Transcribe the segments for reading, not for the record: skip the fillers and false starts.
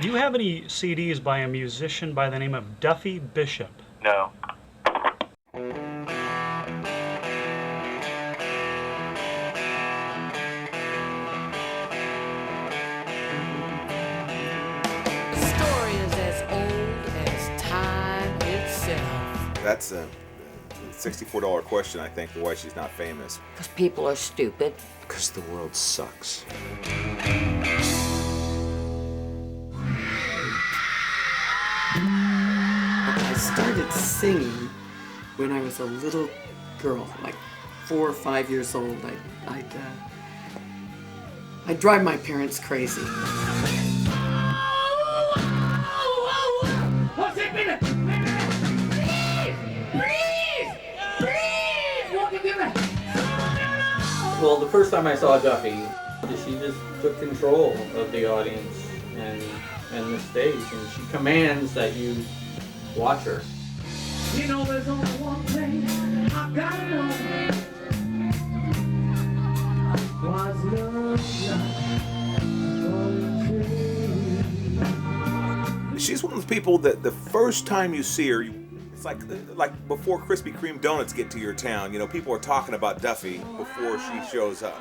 Do you have any CDs by a musician by the name of Duffy Bishop? No. That's a $64 question, I think, for why she's not famous. Because people are stupid. Because the world sucks. I started singing when I was a little girl, like 4 or 5 years old. I'd drive my parents crazy. Well, the first time I saw Duffy, she just took control of the audience and the stage, and she commands that you watch her. You know, there's only one thing I've got to know. What's love? She's one of those people that the first time you see her, it's like before Krispy Kreme donuts get to your town. You know, people are talking about Duffy before she shows up.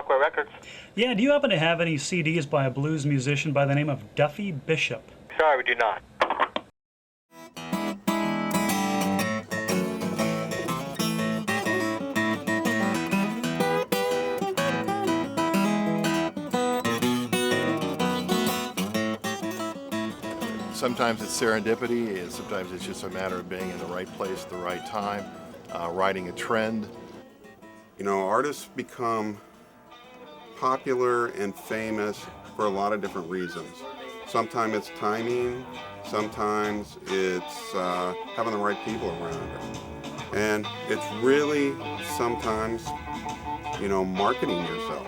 Records. Yeah, do you happen to have any CDs by a blues musician by the name of Duffy Bishop? Sorry, we do not. Sometimes it's serendipity, and sometimes it's just a matter of being in the right place at the right time, riding a trend. You know, artists become popular and famous for a lot of different reasons. Sometimes it's timing, sometimes it's having the right people around it. And it's really sometimes, you know, marketing yourself.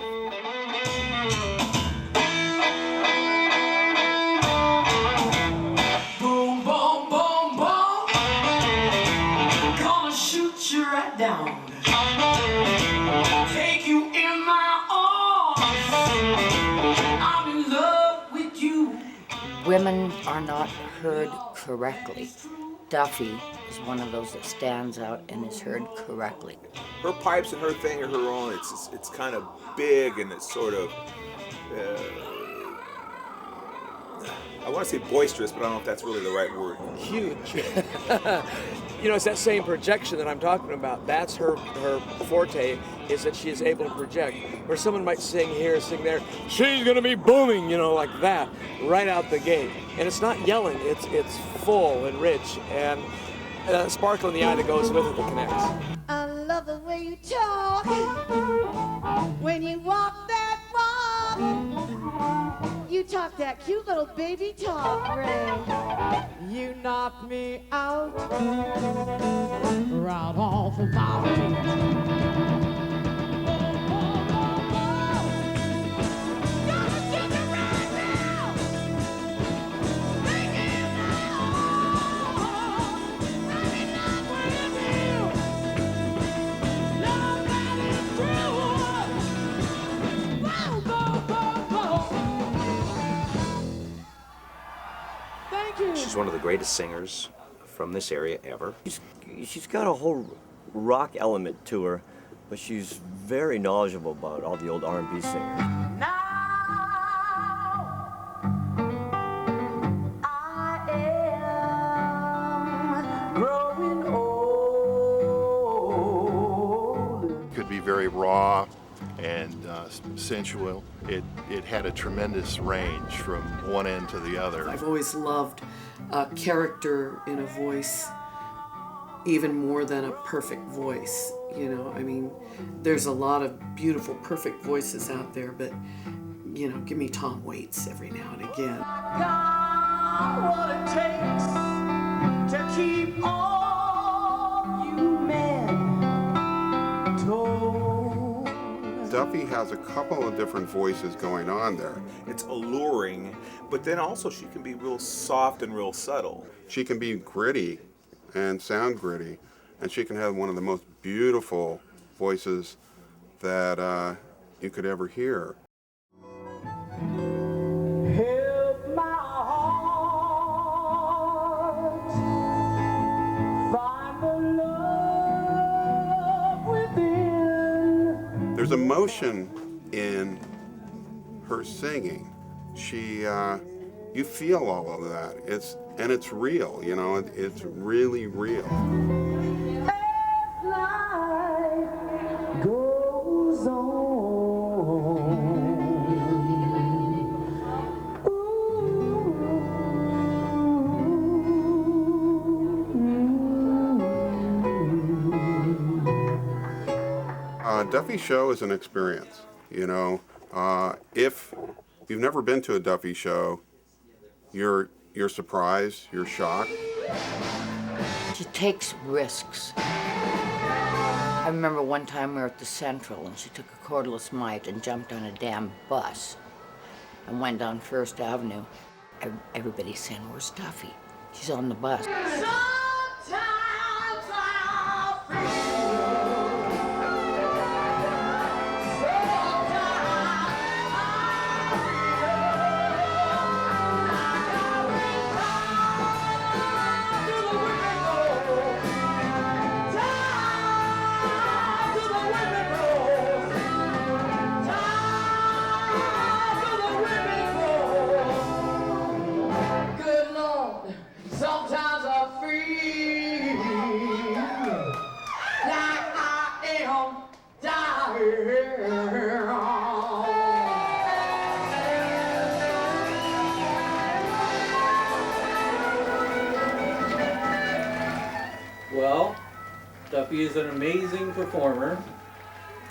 Boom, boom, boom, boom. Gonna shoot you right down. Take you in my arms. I'm in love with you. Women are not heard correctly. Duffy is one of those that stands out and is heard correctly. Her pipes and her thing are her own. It's kind of big and it's sort of, I want to say boisterous, but I don't know if that's really the right word. Huge. You know, it's that same projection that I'm talking about. That's her forte, is that she is able to project. Where someone might sing here, sing there, she's gonna be booming, you know, like that, right out the gate. And it's not yelling, it's full and rich, and a sparkle in the eye that goes with it that connects. I love the way you talk when you walk that walk. You talk that cute little baby talk, Ray. You knock me out, right off of my feet. She's one of the greatest singers from this area ever. She's got a whole rock element to her, but she's very knowledgeable about all the old R&B singers. Could be very raw and sensual. It had a tremendous range from one end to the other. I've always loved a character in a voice even more than a perfect voice. You know, I mean, there's a lot of beautiful, perfect voices out there, but, you know, give me Tom Waits every now and again. Got what it takes to keep on. Duffy has a couple of different voices going on there. It's alluring, but then also she can be real soft and real subtle. She can be gritty and sound gritty, and she can have one of the most beautiful voices that you could ever hear. Help my heart find the love within. There's emotion in her singing. You feel all of that. It's real, you know. It's really real. As life goes on. Duffy show is an experience, you know. If you've never been to a Duffy show, you're surprised, you're shocked. She takes risks. I remember one time we were at the Central and she took a cordless mic and jumped on a damn bus and went down First Avenue. Everybody's saying, "Where's Duffy?" She's on the bus. Sometimes I feel like I am dying. Well, Duffy is an amazing performer,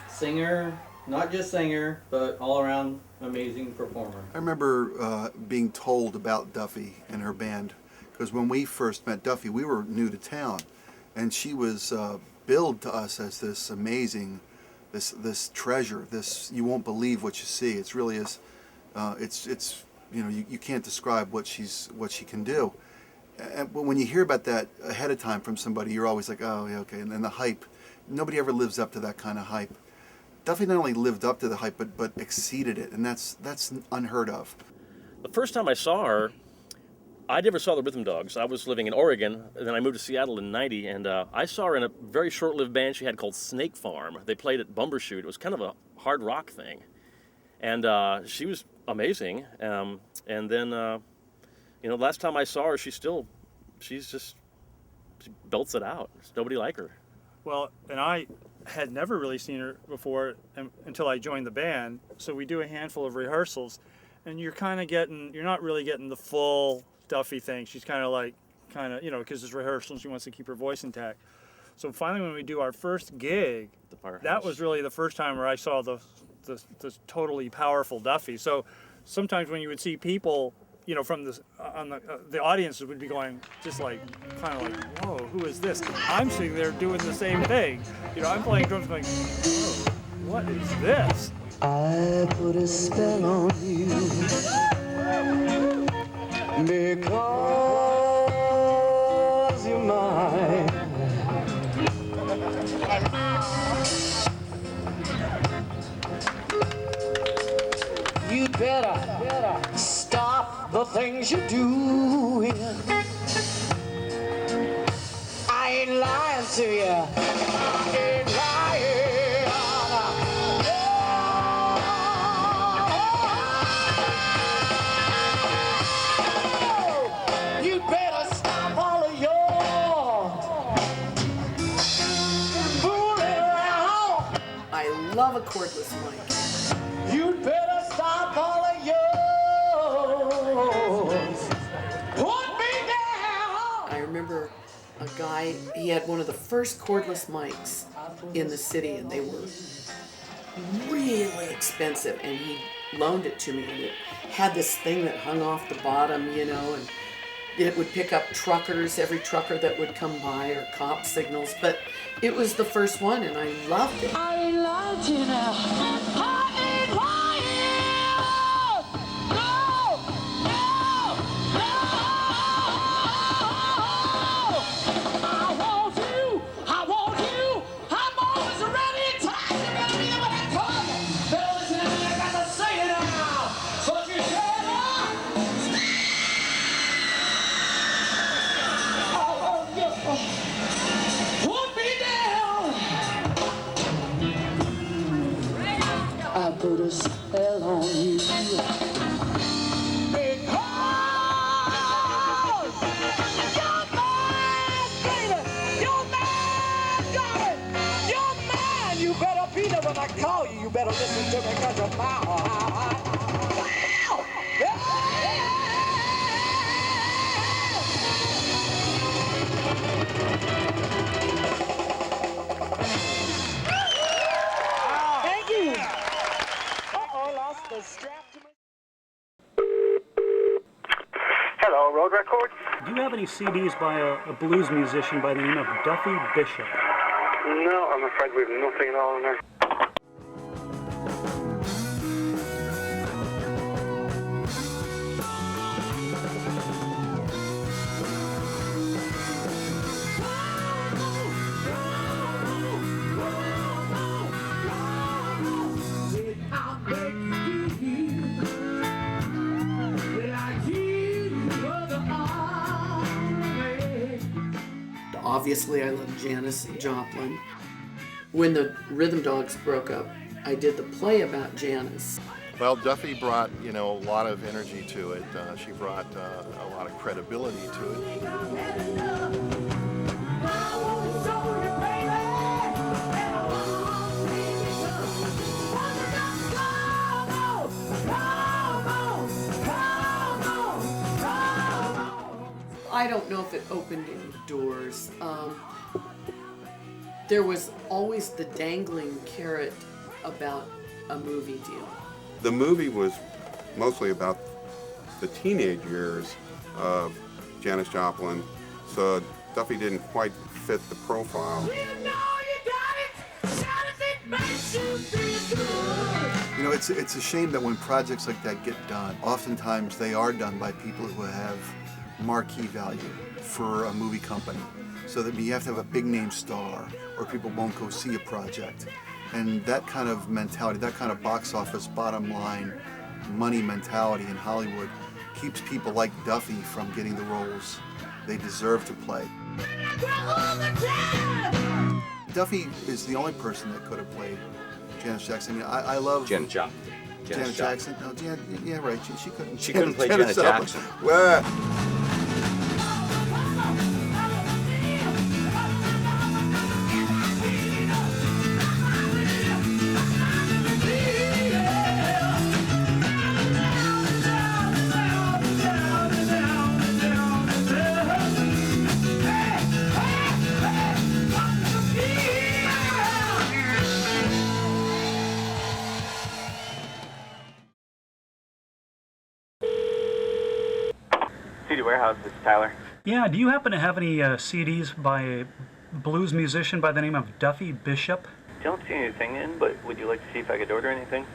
singer, not just singer, but all around amazing performer. I remember being told about Duffy and her band, because when we first met Duffy, we were new to town, and she was billed to us as this amazing, this treasure. This, you won't believe what you see. It's really is, it's you know, you can't describe what she can do. But when you hear about that ahead of time from somebody, you're always like, oh yeah, okay. And then the hype, nobody ever lives up to that kind of hype. Duffy not only lived up to the hype, but exceeded it, and that's unheard of. The first time I saw her, I never saw the Rhythm Dogs. I was living in Oregon, and then I moved to Seattle in '90, and I saw her in a very short-lived band she had called Snake Farm. They played at Bumbershoot. It was kind of a hard rock thing, and she was amazing. And then, you know, last time I saw her, she belts it out. There's nobody like her. Well, and I had never really seen her before until I joined the band. So we do a handful of rehearsals, and you're not really getting the full Duffy thing. She's kind of, you know, because it's rehearsals, she wants to keep her voice intact. So finally, when we do our first gig, that was really the first time where I saw the totally powerful Duffy. So sometimes when you would see people, you know, from the audience would be going just like, kind of like, whoa, who is this? I'm sitting there doing the same thing. You know, I'm playing drums going, whoa, what is this? I put a spell on you because you're mine. You better stop the things you're doing. I ain't lying to you. I ain't lying. You better stop all of your fooling around. I love a cordless mic. You'd better stop all of yours. Put me down. I remember a guy, he had one of the first cordless mics in the city, and they were really expensive, and he loaned it to me, and it had this thing that hung off the bottom, you know, and it would pick up truckers, every trucker that would come by, or cop signals, but it was the first one, and I loved it. I lied to you now. put a spell on you. You better be there when I call you. You better listen to me because you're mine. Thank you. Uh-oh, lost the strap to my... Hello, Road Records. Do you have any CDs by a blues musician by the name of Duffy Bishop? No, I'm afraid we have nothing at all in there. Obviously, I love Janis Joplin. When the Rhythm Dogs broke up, I did the play about Janis. Well, Duffy brought, a lot of energy to it. She brought a lot of credibility to it. I don't know if it opened any doors. There was always the dangling carrot about a movie deal. The movie was mostly about the teenage years of Janis Joplin, so Duffy didn't quite fit the profile. It's a shame that when projects like that get done, oftentimes they are done by people who have marquee value for a movie company. So that you have to have a big name star or people won't go see a project. And that kind of mentality, that kind of box office bottom line money mentality in Hollywood keeps people like Duffy from getting the roles they deserve to play. Duffy is the only person that could have played Janis Jackson. I love Janet Joplin. Janet Jackson. No, yeah, right. She couldn't. She couldn't play Janet Jackson. Well, CD Warehouse, this is Tyler. Yeah, do you happen to have any CDs by a blues musician by the name of Duffy Bishop? Don't see anything in, but would you like to see if I could order anything?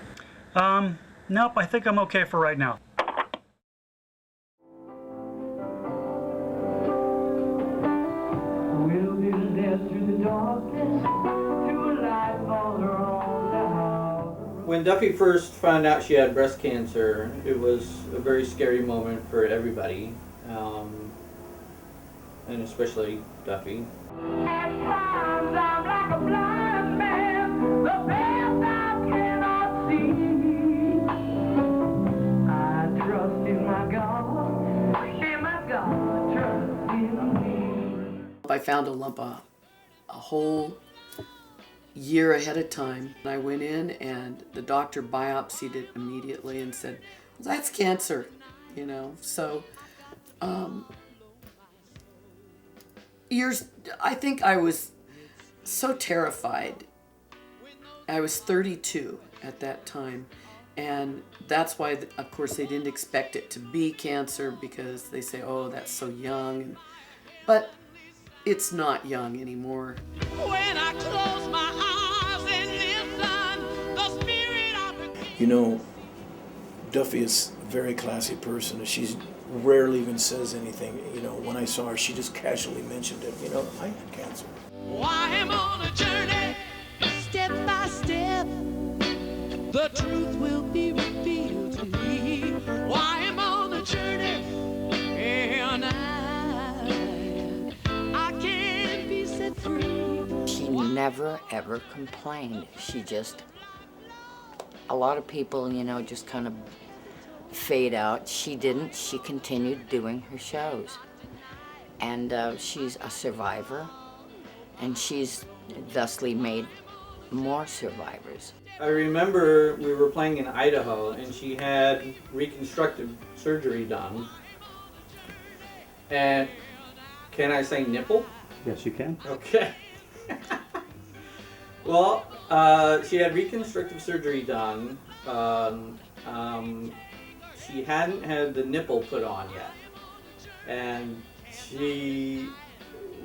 Nope, I think I'm okay for right now. We'll be led through the darkness to a light all around the house. When Duffy first found out she had breast cancer, it was a very scary moment for everybody, and especially Duffy. At times I'm like a blind man, the best I cannot see. I trust in my God, and my God trusts in me. I found a lump a whole year ahead of time. I went in and the doctor biopsied it immediately and said, well, that's cancer, So, I think I was so terrified. I was 32 at that time. And that's why, of course, they didn't expect it to be cancer because they say, oh, that's so young. But it's not young anymore. When I close my eyes and listen, the spirit of Duffy is a very classy person. She rarely even says anything. When I saw her, she just casually mentioned it. I had cancer. Why I'm on a journey, step by step, the truth will be revealed to me. Why I'm on a journey, and I can't be set free. She never ever complained. She just A lot of people, you know, just kind of fade out. She didn't. She continued doing her shows. And she's a survivor, and she's thusly made more survivors. I remember we were playing in Idaho, and she had reconstructive surgery done. And can I say nipple? Yes, you can. Okay. Well, she had reconstructive surgery done. She hadn't had the nipple put on yet, and we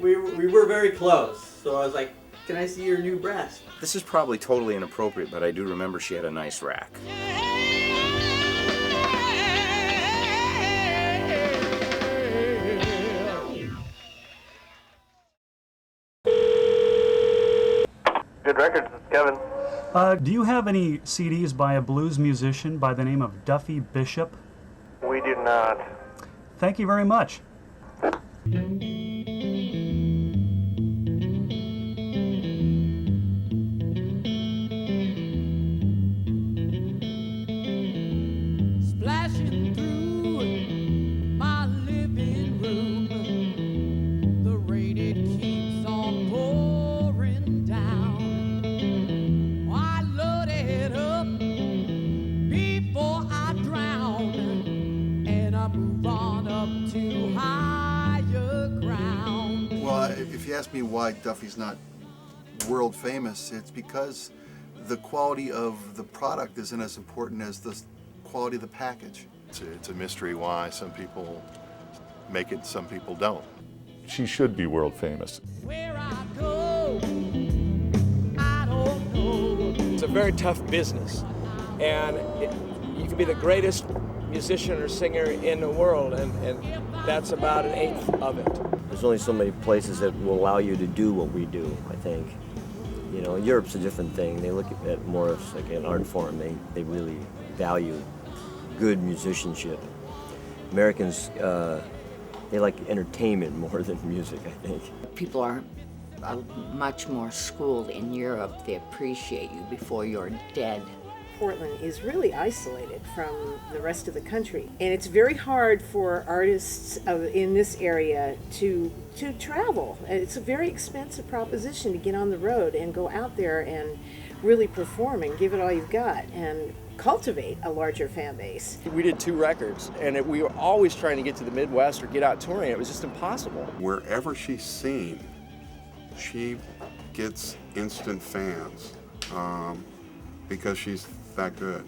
were very close. So I was like, "Can I see your new breast?" This is probably totally inappropriate, but I do remember she had a nice rack. Good records, it's Kevin. Do you have any CDs by a blues musician by the name of Duffy Bishop? We do not. Thank you very much. Splashing through my living room, the rain it keeps on pouring down. I load it up before I drown, and I move on up to higher ground. Well, if you ask me why Duffy's not world famous, it's because the quality of the product isn't as important as the quality of the package. It's a mystery why some people make it, some people don't. She should be world famous. Where I go, I don't know. It's a very tough business, and you can be the greatest musician or singer in the world, and that's about an eighth of it. There's only so many places that will allow you to do what we do, I think. You know, Europe's a different thing. They look at it more as like an art form. They really value good musicianship. Americans, they like entertainment more than music, I think. People are much more schooled in Europe. They appreciate you before you're dead. Portland is really isolated from the rest of the country, and it's very hard for artists in this area to travel. It's a very expensive proposition to get on the road and go out there and really perform and give it all you've got and cultivate a larger fan base. We did 2 records, and we were always trying to get to the Midwest or get out touring. It was just impossible. Wherever she's seen, she gets instant fans because she's that good.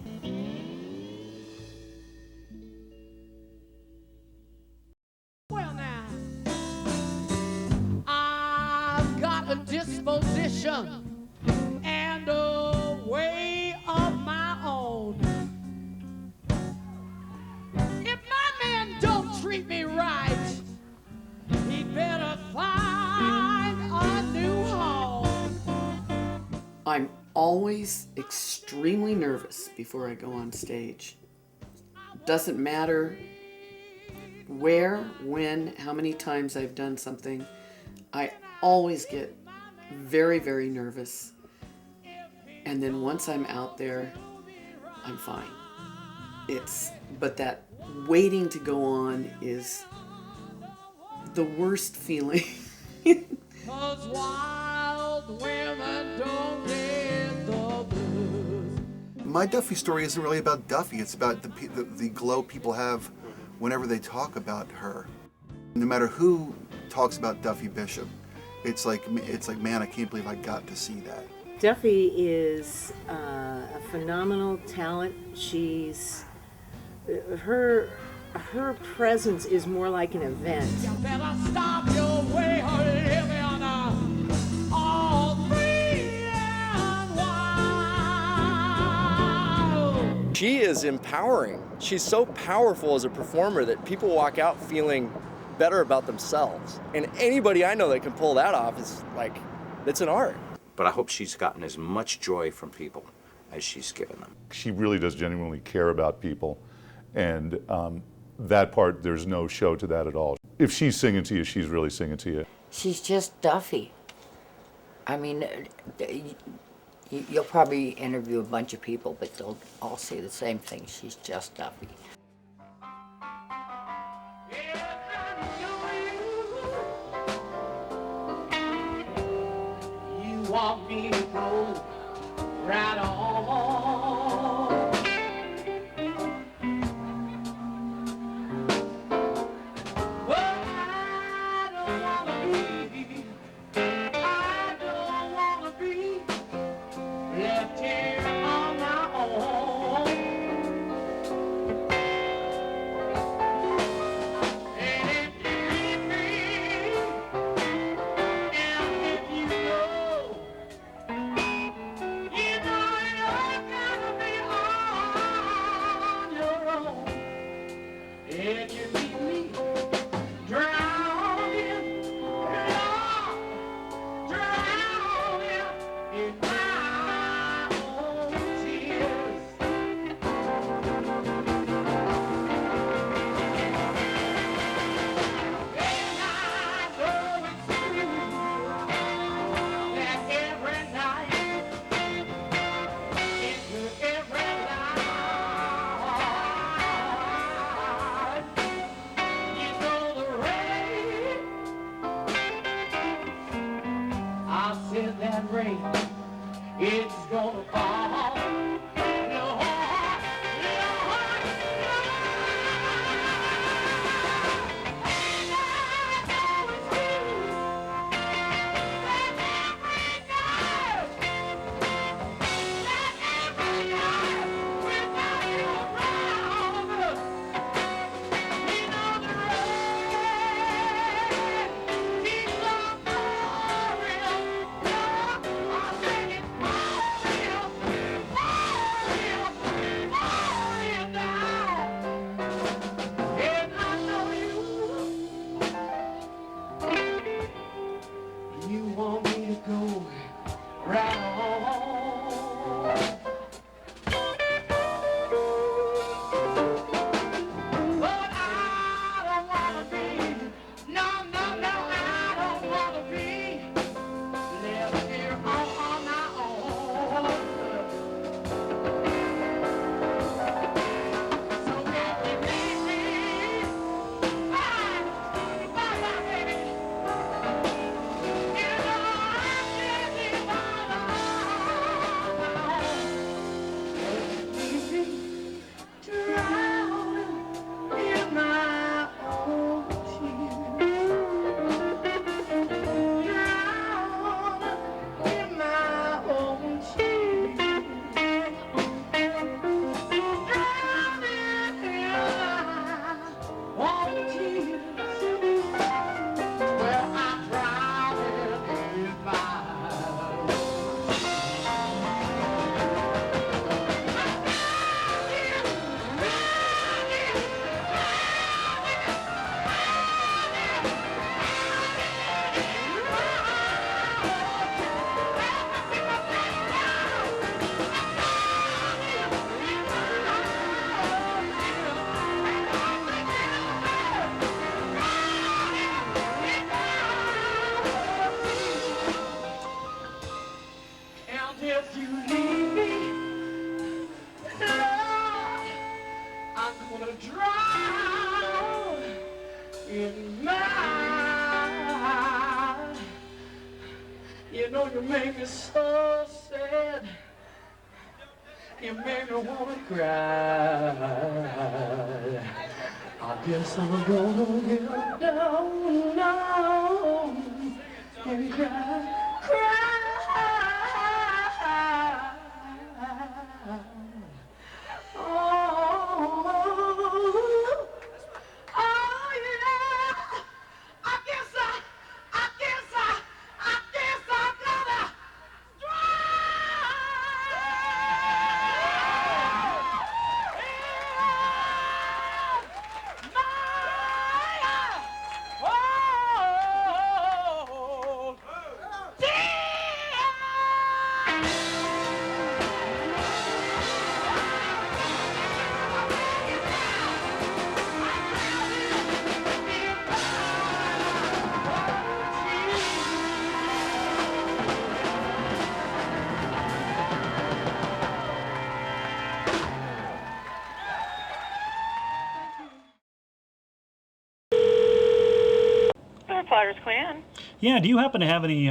Well now, I've got a disposition and a way of my own. If my man don't treat me right, he'd better find a new home. I'm always extremely nervous before I go on stage. Doesn't matter where, when, how many times I've done something, I always get very, very nervous. And then once I'm out there, I'm fine. But that waiting to go on is the worst feeling. 'Cause wild women don't get the blues. My Duffy story isn't really about Duffy. It's about the glow people have whenever they talk about her. No matter who talks about Duffy Bishop, it's like, man, I can't believe I got to see that. Duffy is a phenomenal talent. She's her presence is more like an event. You better stop your way or hit me on all 3 and wild. She is empowering. She's so powerful as a performer that people walk out feeling better about themselves. And anybody I know that can pull that off is like, it's an art. But I hope she's gotten as much joy from people as she's given them. She really does genuinely care about people, and that part, there's no show to that at all. If she's singing to you, she's really singing to you. She's just Duffy. I mean, You'll probably interview a bunch of people, but they'll all say the same thing. She's just Duffy. You want me to go right on. Well, I don't wanna be left here on my own. And if you leave me, and if you go, you know you're gonna be on your own. And you leave me drowning, drowning in my own tears. And I know it's true that every night, into every life, you know the rain. I said that rain, it's gonna fall. Lord, and I know you want me to go right on. But I don't wanna be, no, I don't wanna be left here on my own. So if you leave me, bye, bye, baby. You know I'm living all alone. Leave me drowning in my own tears. Drowning in my own tears. Drowning in my own tears. Well, I'm drowning in my And if you leave me, Lord, I'm gonna drown in my. You know you make me so sad. You make me wanna cry. I guess I'm gonna get down now and cry. Slaughter's Queen Anne. Yeah, do you happen to have any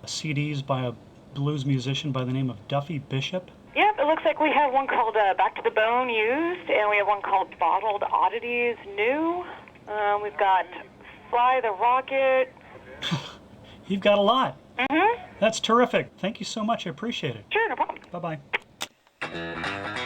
CDs by a blues musician by the name of Duffy Bishop? Yep, it looks like we have one called Back to the Bone used, and we have one called Bottled Oddities new. We've got Fly the Rocket. You've got a lot. Mm-hmm. That's terrific. Thank you so much. I appreciate it. Sure, no problem. Bye-bye.